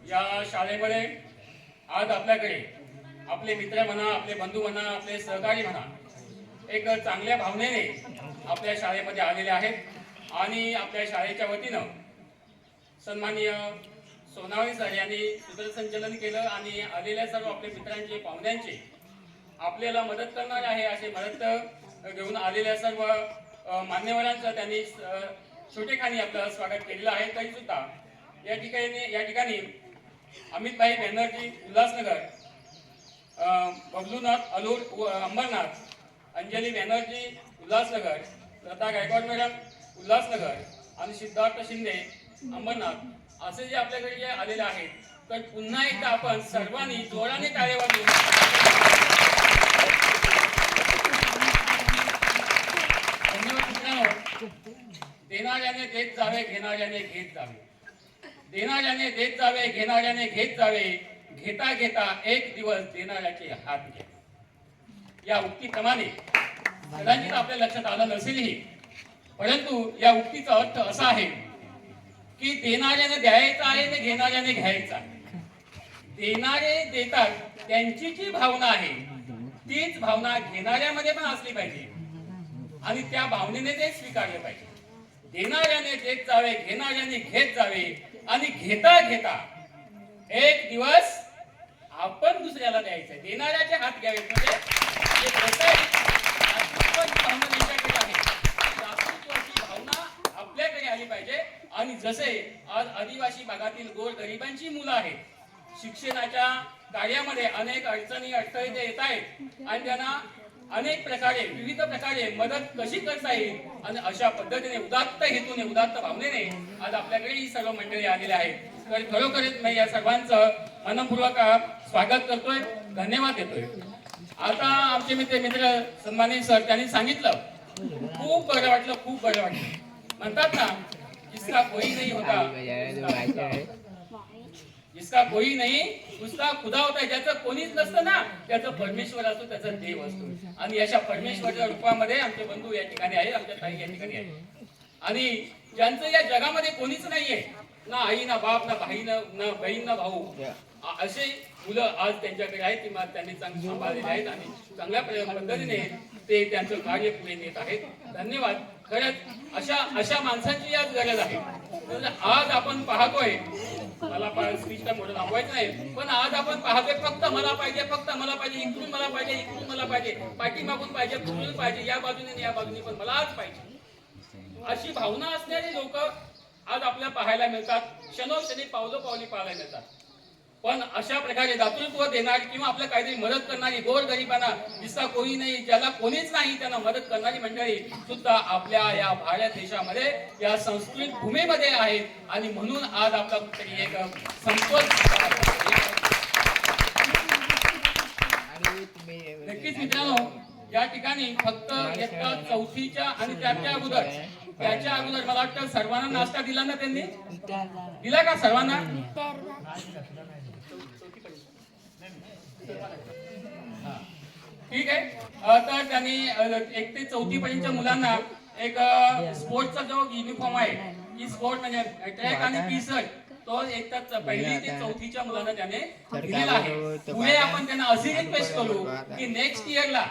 या शाळेमध्ये आज आपल्याकडे आपले मित्र म्हणा, आपले बंधू म्हणा, आपले सहकारी म्हणा, एक चांगल्या भावनेने आपल्या शाळेमध्ये आलेले आहेत आणि आपल्या शाळेच्या वतीनं सन्माननीय सोनावणे सर यांनी सूत्रसंचलन केलं आणि आलेल्या सर्व आपल्या मित्रांचे, पाहुण्यांचे आपल्याला मदत करणार आहे असे मदत घेऊन आलेल्या सर्व मान्यवरांचं त्यांनी छोटेखानी आपलं स्वागत केलेलं आहे. तरी सुद्धा या ठिकाणी अमितभाई बॅनर्जी उल्हासनगर, बबलूनाथ अलूर अंबरनाथ, अंजली बॅनर्जी उल्हासनगर, लता गायकवाड मॅडम उल्हासनगर आणि सिद्धार्थ शिंदे अंबरनाथ असे जे आपल्याकडे जे आलेले आहेत, तर पुन्हा एकदा आपण सर्वांनी जोराने टाळ्या वाजवून धन्यवाद. मित्रांनो, देणाऱ्याने देत जावे, घेणाऱ्याने घेत जावे, देणाऱ्याने देत जावे, घेणाऱ्याने घेत जावे, घेता घेता एक दिवस देणाऱ्याचे हात घ्या. या उक्तीप्रमाणे कदाचित आपल्या लक्षात आलं नसेलही, परंतु या उक्तीचा अर्थ असा आहे की देणाऱ्याने द्यायचं आहे आणि घेणाऱ्याने घ्यायचं आहे. देणारे देतात, त्यांची जी भावना आहे तीच भावना घेणाऱ्यामध्ये पण असली पाहिजे आणि त्या भावनेने ते स्वीकारले पाहिजे. देणाऱ्याने देत जावे, घेणाऱ्याने घेत जावे आणि घेता घेता एक दिवस आपण दुसऱ्याला द्यायचं. देणाऱ्याचे हात घ्यावे म्हणजे भावना आपल्याकडे आली पाहिजे. आणि जसे आज आदिवासी भागातील गोरगरिबांची मुलं आहेत, शिक्षणाच्या कार्यामध्ये अनेक अडचणी अडथळे येत आहेत आणि त्यांना अनेक प्रकारे विविध प्रकारे मदत कशी करता येईल आणि अशा पद्धतीने उदात्त हेतूने, उदात्त भावनेने आज आपल्याकडे ही सर्व मंडळी आलेली आहेत. तर खरोखरच मी या सर्वांचं मनपूर्वक स्वागत करतोय, धन्यवाद देतोय. आता आमचे मित्र सन्मानित सर त्यांनी सांगितलं, खूप बरं वाटलं, खूप बरं वाटलं. म्हणतात ना, जिसका कोई नहीं होता, जिसका कोई नहीं उसका खुदा होता. ज्याचं कोणीच नसतं ना, त्याचं परमेश्वर असतो, त्याचा देव असतो. आणि अशा परमेश्वराच्या रूपामध्ये आमचे बंधू या ठिकाणी आहेत, आमच्या ताई या ठिकाणी आहेत. आणि ज्यांचं या जगामध्ये कोणीच नाहीये, ना आई, ना बाप, ना बहीण, ना भाऊ, असे मुलं आज त्यांच्याकडे आहेत. ती त्यांनी चांगली सांभाळलेली आहेत आणि चांगल्या पद्धतीने ते त्यांचं कार्य पुढे नेत आहेत. धन्यवाद. खरंच अशा माणसांची आज गरज आहे. आज आपण पाहतोय, मला स्पीचला मोठं थांबवायचं नाही, पण आज आपण पाहतोय फक्त मला पाहिजे, फक्त मला पाहिजे, इकडून मला पाहिजे, इकडून मला पाहिजे, पाठीमागून पाहिजे, पुढून पाहिजे, या बाजूने या बाजूने पण मलाच पाहिजे, अशी भावना असणारी लोक आज आपल्याला पाहायला मिळतात. क्षणोक्षणी पावलोपावली पाहायला मिळतात. पण अशा प्रकारे दातृत्व देणारी किंवा आपल्या काहीतरी मदत करणारी, गोरगरिबांना जिसका कोणी नाही, ज्याला कोणीच नाही, त्यांना मदत करणारी मंडळी सुद्धा आपल्या या भारत देशामध्ये, या संस्कृत भूमीमध्ये आहेत. आणि म्हणून आज आपला कुठेतरी एक समतोल. नक्कीच मित्रांनो, या ठिकाणी फक्त इयत्ता चौथीच्या आणि त्याच्या अगोदर मला वाटतं सर्वांना नाश्ता दिला ना, त्यांनी दिला का सर्वांना? ठीक आहे. तर त्यांनी 1 ते 4 पर्यंतच्या मुलांना एक स्पोर्टचा जो युनिफॉर्म आहे, की स्पोर्ट म्हणजे ट्रॅक आणि टी शर्ट, तो एकदाच 1ली ते 4थीच्या मुलांना त्याने दिलेला आहे. पुढे आपण त्यांना अशी रिक्वेस्ट करू की नेक्स्ट इयरला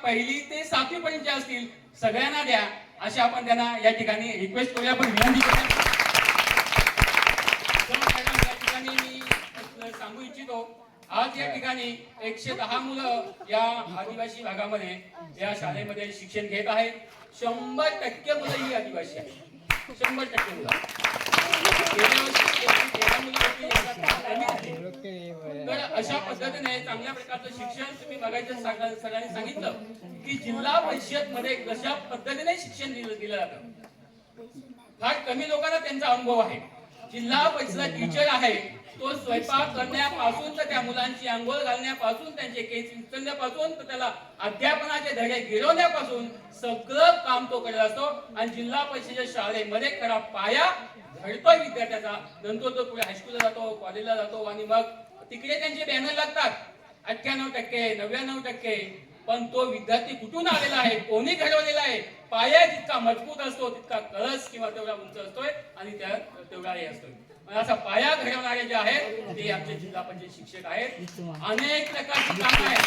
1ली ते 7वी पर्यंत असतील सगळ्यांना द्या, अशी आपण त्यांना या ठिकाणी रिक्वेस्ट करूया, पण विनंती करूया. या ठिकाणी मी सांगू इच्छितो, आज या ठिकाणी 110 मुलं या आदिवासी भागामध्ये या शाळेमध्ये शिक्षण घेत आहेत. 100% मुलं ही आदिवासी आहेत. 100% मुलं. तर अशा पद्धतीने चांगल्या प्रकारचं शिक्षण तुम्ही बघायचं. सगळ्यांनी सांगितलं की जिल्हा परिषद मध्ये कशा पद्धतीने शिक्षण दिलं जातं. फार कमी लोकांना त्यांचा अनुभव आहे. जिल्हा परिषद टीचर आहे, तो स्वयंपाक करण्यापासून तर त्या मुलांची आंघोळ घालण्यापासून, त्यांचे केस विंचरण्यापासून तर त्याला अध्यापनाचे धडे गिरवण्यापासून सगळं काम तो करत असतो. आणि जिल्हा परिषदेच्या शाळेमध्ये खरा पाया घडतोय विद्यार्थ्याचा. नंतर तो पुढे हायस्कूलला जातो, कॉलेजला जातो आणि मग तिकडे त्यांचे बॅनर लागतात 98%, 99%. पण तो विद्यार्थी कुठून आलेला आहे, कोणी घडवलेला आहे, पाया जितका मजबूत असतो तितका कळस किंवा तेवढा उंच असतोय आणि त्या तेवढा हे असतोय. असा पाया घडवणारे जे आहेत ते आमचे जिल्हा पंचायत शिक्षक आहेत. अनेक प्रकारची कामं आहेत,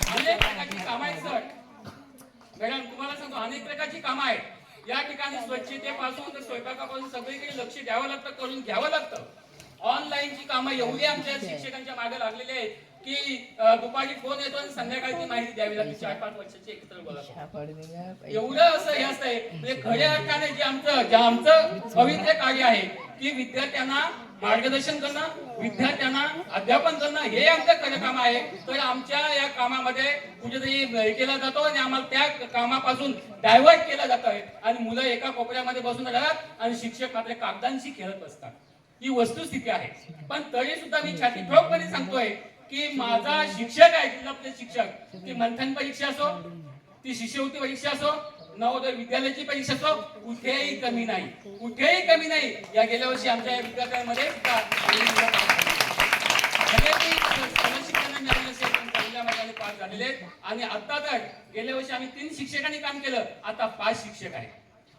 अनेक प्रकारची कामं आहेत सर. मॅडम तुम्हाला सांगतो, अनेक प्रकारची कामं आहेत या ठिकाणी. स्वच्छतेपासून तर स्वयंपाकापासून सगळीकडे लक्ष द्यावं लागतं, करून घ्यावं लागतं. ऑनलाईनची कामं एवढी आमच्या शिक्षकांच्या मागे लागलेली आहेत की दुपारी फोन येतो आणि संध्याकाळी ती माहिती द्यावी लागते. 4-5 वर्षाची एकत्र बोला, एवढं असं हे असतंय. म्हणजे खऱ्या अर्थाने जे आमचं पवित्र कार्य आहे की विद्यार्थ्यांना मार्गदर्शन करणं, विद्यार्थ्यांना अध्यापन करणं, हे आमचं खरं काम आहे. तर आमच्या या कामामध्ये कुठेतरी हे केला जातो आणि आम्हाला त्या कामापासून डायव्हर्ट केलं जातंय आणि मुलं एका कोपऱ्यामध्ये बसून राहतात आणि शिक्षक मात्र कागदांशी खेळत बसतात. ही वस्तुस्थिती आहे. पण तरी सुद्धा मी छाती ठोकपणे सांगतोय की माझा शिक्षक आहे, जिल्हा शिक्षक, ती मंथन परीक्षा असो, ती शिष्यवृत्ती परीक्षा असो, नवोदय विद्यालयाची परीक्षा असो, कुठेही कमी नाही, कुठेही कमी नाही. या गेल्या वर्षी आमच्या या विद्यार्थ्यांमध्ये चांगल्या मार्गाने पास झालेले. आणि आता तर गेल्या वर्षी आम्ही 3 शिक्षकांनी काम केलं, आता 5 शिक्षक आहे.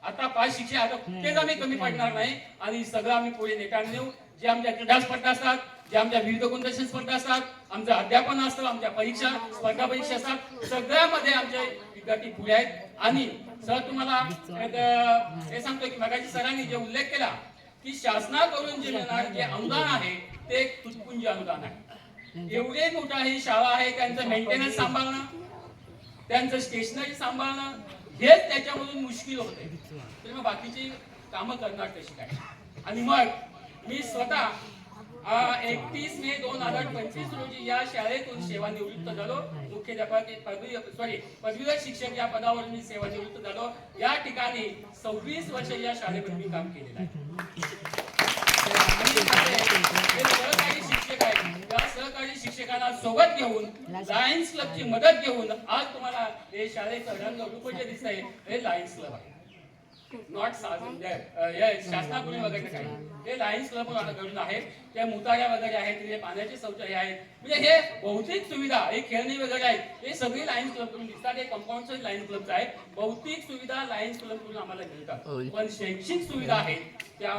आता 5 शिक्षक, आता कुठेच आम्ही कमी पडणार नाही आणि सगळं आम्ही पुढे नेटाने नेऊ. जे आमच्या क्रीडा स्पर्धा असतात, जे आमच्या विविध गुणदर्शन स्पर्धा असतात, आमचं अध्यापन असतं, आमच्या परीक्षा स्पर्धा परीक्षा असतात, सगळ्यामध्ये आमचे विद्यार्थी पुढे आहेत. आणि सर तुम्हाला हे सांगतो की मगाशी सरांनी जे उल्लेख केला की शासनाकडून जे मिळणारे जे अनुदान आहे ते एक तुटपुंजी अनुदान आहे. एवढे मोठा ही शाळा आहे, त्यांचं मेंटेनन्स सांभाळणं, त्यांचं स्टेशनरी सांभाळणं हेच त्याच्यामधून मुश्किल होते. तर मग बाकीची कामं करणार कशी काय. आणि मग मी स्वतः 31 मे 2025 रोजी या शाळेतून सेवानिवृत्त झालो. मुख्याध्यापक पदवीधर शिक्षक या पदावर मी सेवानिवृत्त झालो. या ठिकाणी 26 वर्ष या शाळेमध्ये मी काम केलेलं आहे. सहकारी शिक्षक आहेत, त्या सहकारी शिक्षकांना सोबत घेऊन, लायन्स क्लबची मदत घेऊन आज तुम्हाला हे शाळेचं रंगरूप जे दिसत आहे हे लायन्स क्लब आहे. नॉट शासनाकडून वगैरे काही, हे लायन्स क्लब घडून आहेत. त्या मुताऱ्या वगैरे आहेत, तिथे पाण्याची शौचालय आहेत. म्हणजे हे भौतिक सुविधा, हे खेळणी वगैरे आहेत, हे सगळी लायन्स क्लब कडून दिसतात. हे कंपाऊंड लायन्स क्लब आहे. भौतिक सुविधा लायन्स क्लब कडून आम्हाला मिळतात, पण शैक्षणिक सुविधा आहेत त्या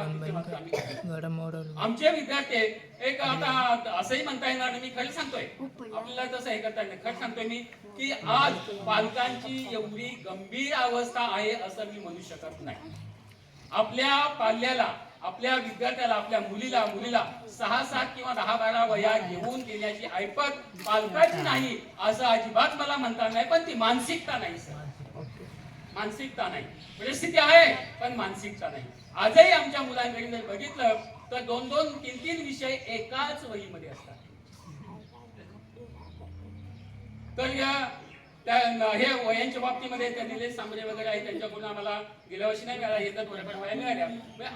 आमचे विद्यार्थी एक. आता असंही म्हणता येणार नाही, मी खरं सांगतोय आपल्याला तसं हे करता येणार. खरं सांगतोय मी की आज पालकांची एवढी गंभीर अवस्था आहे असं मी म्हणू शकत नाही. आपल्या पाल्याला, आपल्या विद्यार्थ्याला, आपल्या मुलीला 6-7 किंवा 10-12 वह्या घेऊन देण्याची ऐपत पालकाची नाही असं अजिबात मला म्हणता नाही. पण ती मानसिकता नाही सर, मानसिकता नाही. परिस्थिती आहे पण मानसिकता नाही. आजही आमच्या मुलांकडे जर बघितलं तर 2-2, 3-3 विषय एकाच वहीमध्ये असतात. तर हे वयांच्या बाबतीमध्ये त्या निलेश सांबरे वगैरे आहेत, त्यांच्याकडून आम्हाला गेल्या वर्षी नाही मिळाला, येतात थोड्याफार वया मिळाल्या.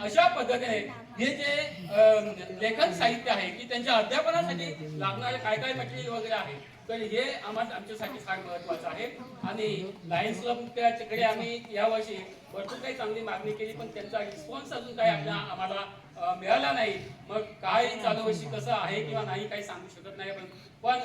अशा पद्धतीने हे जे लेखन साहित्य आहे की त्यांच्या अध्यापनासाठी लागणारे काय काय मटेरियल वगैरे आहे, तर हे आमच्यासाठी फार महत्वाचं आहे. आणि लायन्स क्लबकडे आम्ही यावर्षी भरपूर काही चांगली मागणी केली, पण त्यांचा रिस्पॉन्स अजून काही आम्हाला मिळाला नाही. मग काय चालू वर्षी कसं आहे किंवा नाही काही सांगू शकत नाही. पण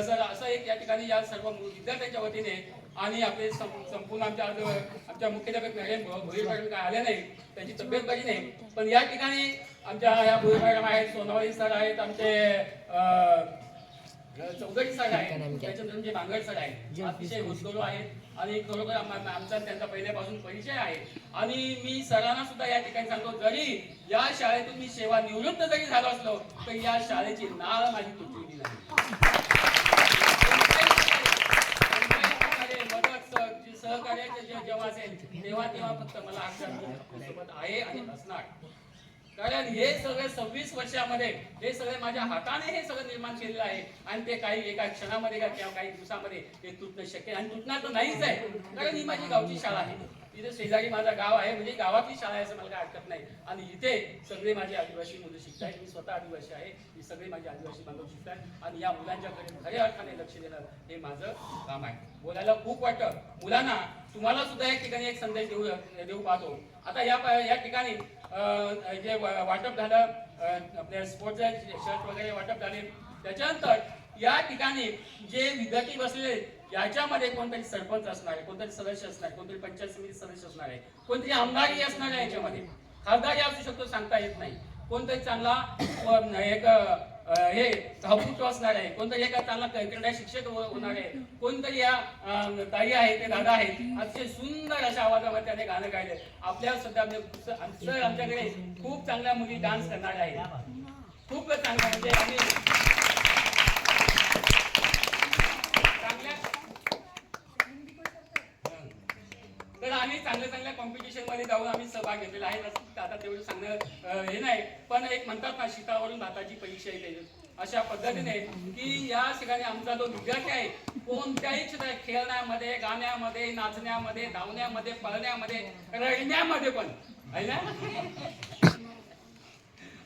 सर असं एक या ठिकाणी या सर्व विद्यार्थ्यांच्या वतीने आणि आपले संपूर्ण आमच्या मुख्याध्यापक मॅडम भोईर मॅडम काय आल्या नाही, त्यांची तब्येत बरी नाही. पण या ठिकाणी आमच्या या भोईर मॅडम आहेत, सोनावळी सर आहेत, आमचे चौधरी सर आहेत, त्याच्यानंतर बांगड सर आहेत, अतिशय हुसगुरू आहेत आणि खरोखर आमचा त्यांचा पहिल्यापासून परिचय आहे. आणि मी सरांना सुद्धा या ठिकाणी सांगतो, जरी या शाळेतून मी सेवा निवृत्त जरी झालो असलो तर या शाळेची नाळ माझी तुटलेली नाही. मदत सहकार्याचे जेव्हा असेल तेव्हा फक्त मला आमच्या आहे आणि असणार. कारण हे सगळे 26 वर्षामध्ये हे सगळे माझ्या हाताने हे सगळं निर्माण केलेलं आहे आणि ते काही एका क्षणामध्ये किंवा काही दिवसामध्ये ते तुटणं शक्य आणि तुटणार तर नाहीच आहे. कारण ही माझी गावची शाळा आहे, इथे शेजारी माझं गाव आहे, म्हणजे गावातली शाळा आहे असं मला काय हरकत नाही. आणि इथे सगळे माझे आदिवासी मुलं शिकतात, मी स्वतः आदिवासी आहे, ही सगळे माझे आदिवासी बांधव शिकतात आणि या मुलांच्याकडे खऱ्या अर्थाने लक्ष देणं हे माझं काम आहे. बोलायला खूप वाटतं मुलांना. तुम्हाला सुद्धा या ठिकाणी एक संदेश देऊ पाहतो. आता या ठिकाणी जे वाटप झालं, आपल्या स्पोर्टचे शर्ट वगैरे वाटप झाले, त्याच्यानंतर या ठिकाणी जे विद्यार्थी बसलेले याच्यामध्ये कोणतरी सरपंच असणार आहे, कोणतरी सदस्य असणार आहे, कोणतरी पंचायत समिती सदस्य असणार आहे, कोणतरी आमदारही असणार आहे, याच्यामध्ये खासदारही असू शकतो, सांगता येत नाही. कोणतरी चांगला एक हे धावपुत्र असणार आहे, कोणतरी एका चांगला क्रीडा शिक्षक होणार आहे, कोणतरी या ताई आहेत ते दादा आहेत, अतिशय सुंदर अशा आवाजामध्ये त्याने गाणं गायले. आपल्या सध्या सर आमच्याकडे खूप चांगल्या मुली डान्स करणाऱ्या आहेत, खूप चांगल्या, म्हणजे आम्ही तर आम्ही चांगल्या कॉम्पिटिशन मध्ये जाऊन आम्ही सहभाग घेतलेला आहे. आता तेवढं सांगणं हे नाही, पण एक म्हणतात ना, शीतावरून भाताची परीक्षा येते, अशा पद्धतीने की या ठिकाणी आमचा जो विद्यार्थी आहे कोणत्याही क्षेत्रात, खेळण्यामध्ये, गाण्यामध्ये, नाचण्यामध्ये, धावण्यामध्ये, पळण्यामध्ये, रडण्यामध्ये पण आहे ना,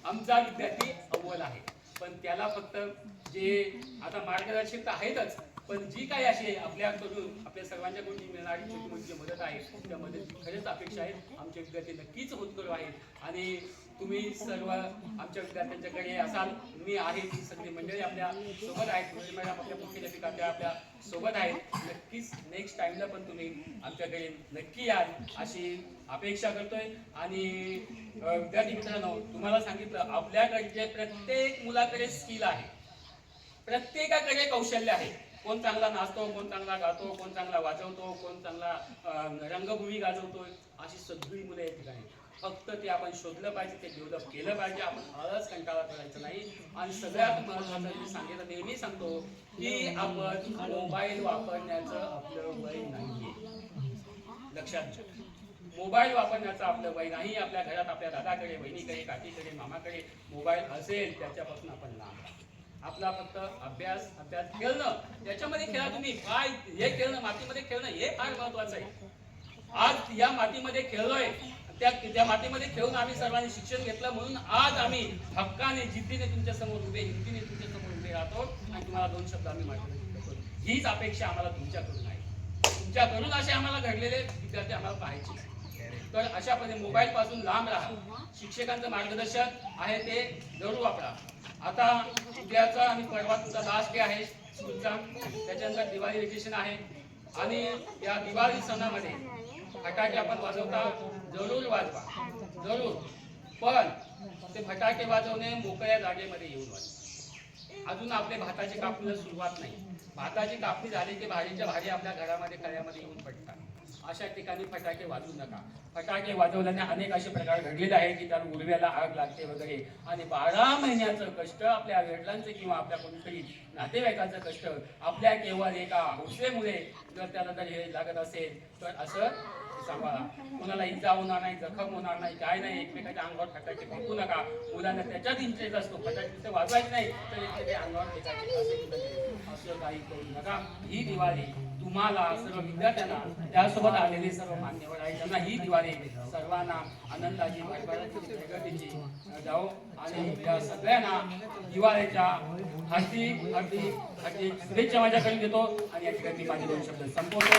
आमचा विद्यार्थी अव्वल आहे. पण त्याला फक्त जे आता मार्गदर्शक तर आहेतच, पण जी काही अशी आपल्याकडून आपल्या सर्वांच्याकडून जी मिळणारी छोटी मोठी मदत आहे त्या मदतीची खरंच अपेक्षा आहे. आमचे विद्यार्थी नक्कीच होतकरू आहेत आणि तुम्ही सर्व आमच्या विद्यार्थ्यांच्याकडे असाल. मी आहे, ती सगळी मंडळी आपल्या सोबत आहेत, मॅडम आपल्या मुख्याध्यापिका त्या आपल्या सोबत आहेत. नक्कीच नेक्स्ट टाइमला पण तुम्ही आमच्याकडे नक्की याल अशी अपेक्षा करतोय. आणि विद्यार्थी मित्रांनो, तुम्हाला सांगितलं आपल्याकडे प्रत्येक मुलाकडे स्किल आहे, प्रत्येकाकडे कौशल्य आहे. कोण चांगला नाचतो, कोण चांगला गातो, कोण चांगला वाजवतो, कोण चांगला रंगभूमी गाजवतोय, अशी सगळी मुलं या ठिकाणी. फक्त ते आपण शोधलं पाहिजे, ते डेव्हलप केलं पाहिजे. आपण आळस कंटाळा करायचं नाही. आणि सगळ्यात महत्त्वाचं मी सांगितलं, नेहमी सांगतो की आपण मोबाईल वापरण्याचं आपलं वय नाहीये, लक्षात घ्या. मोबाईल वापरण्याचं आपलं वय नाही. आपल्या घरात आपल्या दादाकडे, बहिणीकडे, काकीकडे, मामाकडे मोबाईल असेल त्याच्यापासून आपण लांब. आपला फक्त अभ्यास, खेळणं, त्याच्यामध्ये खेळा तुम्ही. काय हे खेळणं, मातीमध्ये खेळणं हे फार महत्वाचं आहे. आज या मातीमध्ये खेळलोय, त्या मातीमध्ये खेळून आम्ही सर्वांनी शिक्षण घेतलं, म्हणून आज आम्ही हक्काने, जिद्दीने तुमच्या समोर उभे, हिमतीने तुमच्या समोर उभे राहतो आणि तुम्हाला दोन शब्द आम्ही मार्गदर्शन करतो. हीच अपेक्षा आम्हाला तुमच्याकडून आहे. तुमच्याकडून असे आम्हाला घडलेले विद्यार्थी आम्हाला पाहायचे नाही. तर अशा पद्धतीने मोबाईल पासून लांब राहा. शिक्षकांचं मार्गदर्शन आहे ते जरूर वापरा. आता उद्याचा आणि परवा तुमचा लास्ट डे आहे स्कूलचा, त्याच्यानंतर दिवाळी वेकेशन आहे आणि या दिवाळी सणामध्ये फटाके आपण वाजवता, जरूर वाजवा, जरूर. पण ते फटाके वाजवणे मोकळ्या जागेमध्ये येऊन वाजवा. अजून आपले भाताची कापणीला सुरुवात नाही. भाताची कापणी झाली की भारीच्या भारी आपल्या घरामध्ये कळ्यामध्ये येऊन पडतात. अशा ठिकाणी फटाके वाजवू नका. फटाके वाजवल्याने अनेक असे प्रकार घडलेले आहेत की त्याला उर्व्याला आग लागते वगैरे. आणि 12 महिन्याचं कष्ट आपल्या वडिलांचे किंवा आपल्या कोणीतरी नातेवाईकांचं कष्ट आपल्या केवळ एका हौसेमुळे जर त्याला जर हे लागत असेल तर असं सांभाळा. कोणाला इजा होणार नाही, जखम होणार नाही, काय नाही. एकमेकाच्या अंगावर फटाके फेकू नका. मुलांना त्याच्यात इंटरेस्ट असतो, फटाके वाजवायचे नाही तर एकमेकांच्या अंगावर फेकायचे, असं काही करू नका. ही दिवाळी तुम्हाला सर्व विद्यार्थ्यांना, त्यासोबत आलेले सर्व मान्यवर आहेत त्यांना ही दिवाळी सर्वांना आनंदाची, भरभराटीची, प्रगतीची जाओ. आणि या सगळ्यांना दिवाळीच्या हार्दिक शुभेच्छा माझ्याकडे देतो आणि या ठिकाणी माझे दोन शब्द संपवतो.